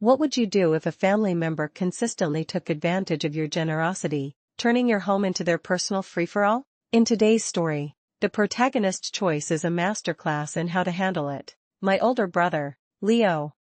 What would you do if a family member consistently took advantage of your generosity, turning your home into their personal free-for-all? In today's story, the protagonist's choice is a masterclass in how to handle it. My older brother, Leo,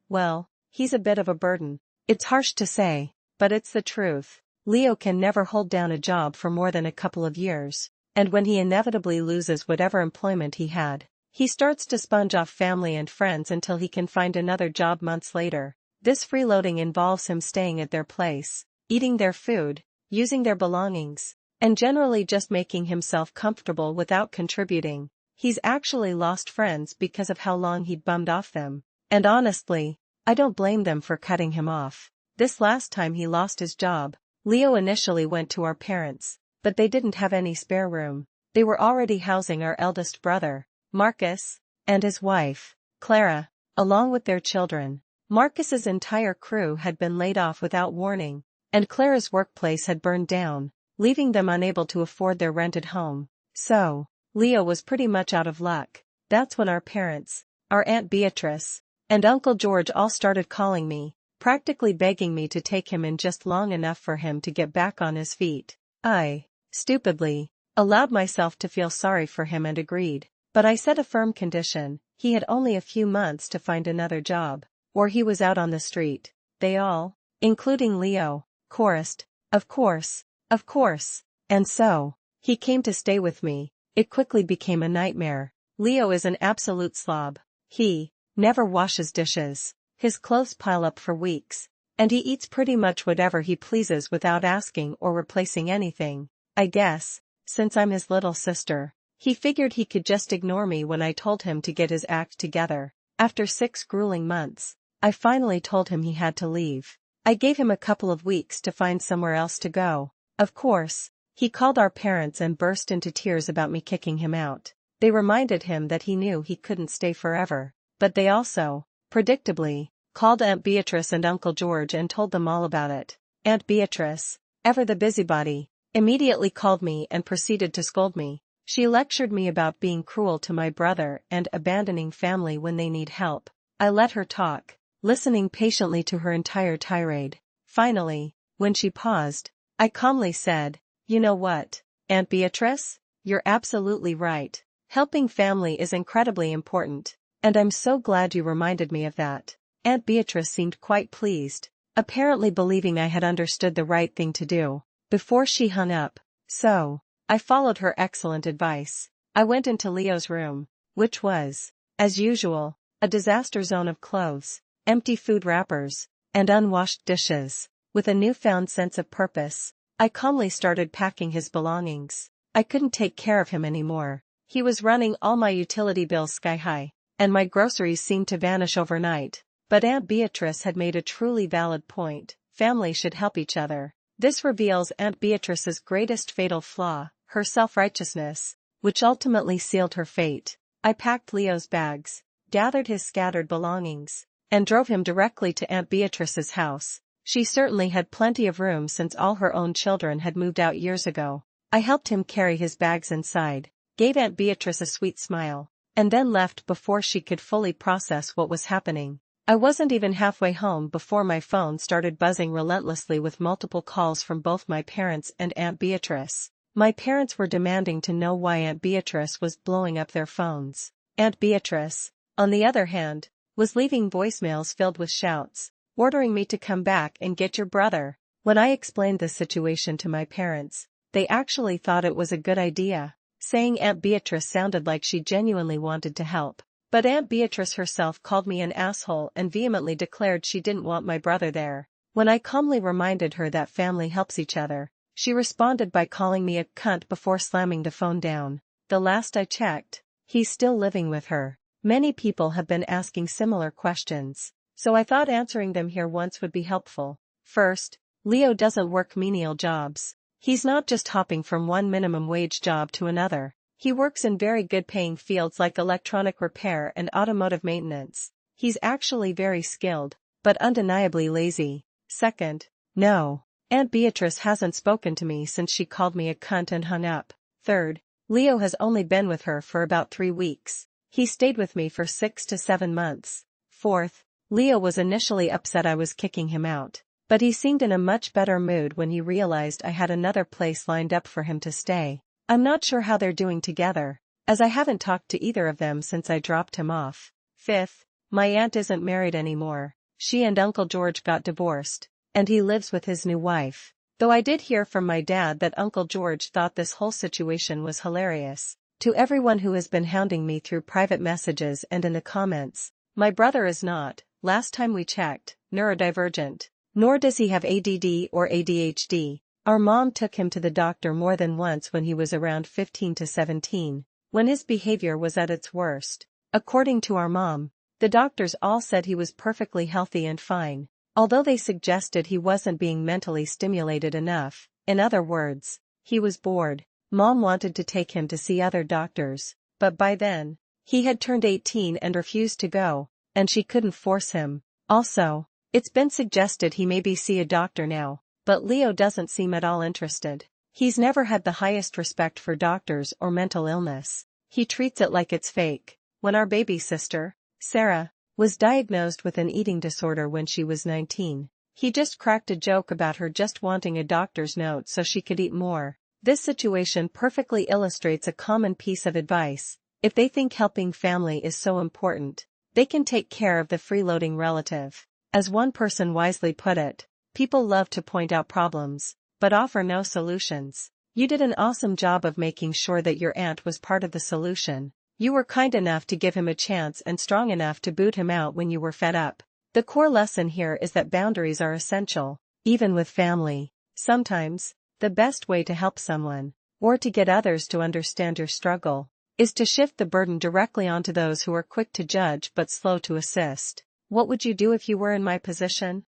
well, he's a bit of a burden. It's harsh to say, but it's the truth. Leo can never hold down a job for more than a couple of years, and when he inevitably loses whatever employment he had, he starts to sponge off family and friends until he can find another job months later. This freeloading involves him staying at their place, eating their food, using their belongings, and generally just making himself comfortable without contributing. He's actually lost friends because of how long he'd bummed off them. And honestly, I don't blame them for cutting him off. This last time he lost his job, Leo initially went to our parents, but they didn't have any spare room. They were already housing our eldest brother, Marcus, and his wife, Clara, along with their children. Marcus's entire crew had been laid off without warning, and Clara's workplace had burned down, leaving them unable to afford their rented home. So, Leo was pretty much out of luck. That's when our parents, our Aunt Beatrice, and Uncle George all started calling me, practically begging me to take him in just long enough for him to get back on his feet. I, stupidly, allowed myself to feel sorry for him and agreed. But I set a firm condition: he had only a few months to find another job, or he was out on the street. They all, including Leo, chorused, "Of course, of course." And so, he came to stay with me. It quickly became a nightmare. Leo is an absolute slob. He never washes dishes. His clothes pile up for weeks, and he eats pretty much whatever he pleases without asking or replacing anything. I guess, since I'm his little sister, he figured he could just ignore me when I told him to get his act together. After 6 grueling months, I finally told him he had to leave. I gave him a couple of weeks to find somewhere else to go. Of course, he called our parents and burst into tears about me kicking him out. They reminded him that he knew he couldn't stay forever, but they also, predictably, called Aunt Beatrice and Uncle George and told them all about it. Aunt Beatrice, ever the busybody, immediately called me and proceeded to scold me. She lectured me about being cruel to my brother and abandoning family when they need help. I let her talk, listening patiently to her entire tirade. Finally, when she paused, I calmly said, "You know what, Aunt Beatrice? You're absolutely right. Helping family is incredibly important, and I'm so glad you reminded me of that." Aunt Beatrice seemed quite pleased, apparently believing I had understood the right thing to do. Before she hung up, so I followed her excellent advice. I went into Leo's room, which was, as usual, a disaster zone of clothes, empty food wrappers, and unwashed dishes. With a newfound sense of purpose, I calmly started packing his belongings. I couldn't take care of him anymore. He was running all my utility bills sky high, and my groceries seemed to vanish overnight. But Aunt Beatrice had made a truly valid point: family should help each other. This reveals Aunt Beatrice's greatest fatal flaw, her self-righteousness, which ultimately sealed her fate. I packed Leo's bags, gathered his scattered belongings, and drove him directly to Aunt Beatrice's house. She certainly had plenty of room since all her own children had moved out years ago. I helped him carry his bags inside, gave Aunt Beatrice a sweet smile, and then left before she could fully process what was happening. I wasn't even halfway home before my phone started buzzing relentlessly with multiple calls from both my parents and Aunt Beatrice. My parents were demanding to know why Aunt Beatrice was blowing up their phones. Aunt Beatrice, on the other hand, was leaving voicemails filled with shouts, ordering me to come back and get your brother. When I explained the situation to my parents, they actually thought it was a good idea, saying Aunt Beatrice sounded like she genuinely wanted to help. But Aunt Beatrice herself called me an asshole and vehemently declared she didn't want my brother there. When I calmly reminded her that family helps each other, she responded by calling me a cunt before slamming the phone down. The last I checked, he's still living with her. Many people have been asking similar questions, so I thought answering them here once would be helpful. First, Leo doesn't work menial jobs. He's not just hopping from one minimum wage job to another. He works in very good-paying fields like electronic repair and automotive maintenance. He's actually very skilled, but undeniably lazy. Second, no, Aunt Beatrice hasn't spoken to me since she called me a cunt and hung up. Third, Leo has only been with her for about 3 weeks. He stayed with me for 6 to 7 months. Fourth, Leo was initially upset I was kicking him out, but he seemed in a much better mood when he realized I had another place lined up for him to stay. I'm not sure how they're doing together, as I haven't talked to either of them since I dropped him off. 5th, my aunt isn't married anymore. She and Uncle George got divorced, and he lives with his new wife. Though I did hear from my dad that Uncle George thought this whole situation was hilarious. To everyone who has been hounding me through private messages and in the comments, my brother is not, last time we checked, neurodivergent. Nor does he have ADD or ADHD. Our mom took him to the doctor more than once when he was around 15 to 17, when his behavior was at its worst. According to our mom, the doctors all said he was perfectly healthy and fine, although they suggested he wasn't being mentally stimulated enough. In other words, he was bored. Mom wanted to take him to see other doctors, but by then, he had turned 18 and refused to go, and she couldn't force him. Also, it's been suggested he maybe see a doctor now, but Leo doesn't seem at all interested. He's never had the highest respect for doctors or mental illness. He treats it like it's fake. When our baby sister, Sarah, was diagnosed with an eating disorder when she was 19, he just cracked a joke about her just wanting a doctor's note so she could eat more. This situation perfectly illustrates a common piece of advice. If they think helping family is so important, they can take care of the freeloading relative. As one person wisely put it, people love to point out problems, but offer no solutions. You did an awesome job of making sure that your aunt was part of the solution. You were kind enough to give him a chance and strong enough to boot him out when you were fed up. The core lesson here is that boundaries are essential, even with family. Sometimes, the best way to help someone, or to get others to understand your struggle, is to shift the burden directly onto those who are quick to judge but slow to assist. What would you do if you were in my position?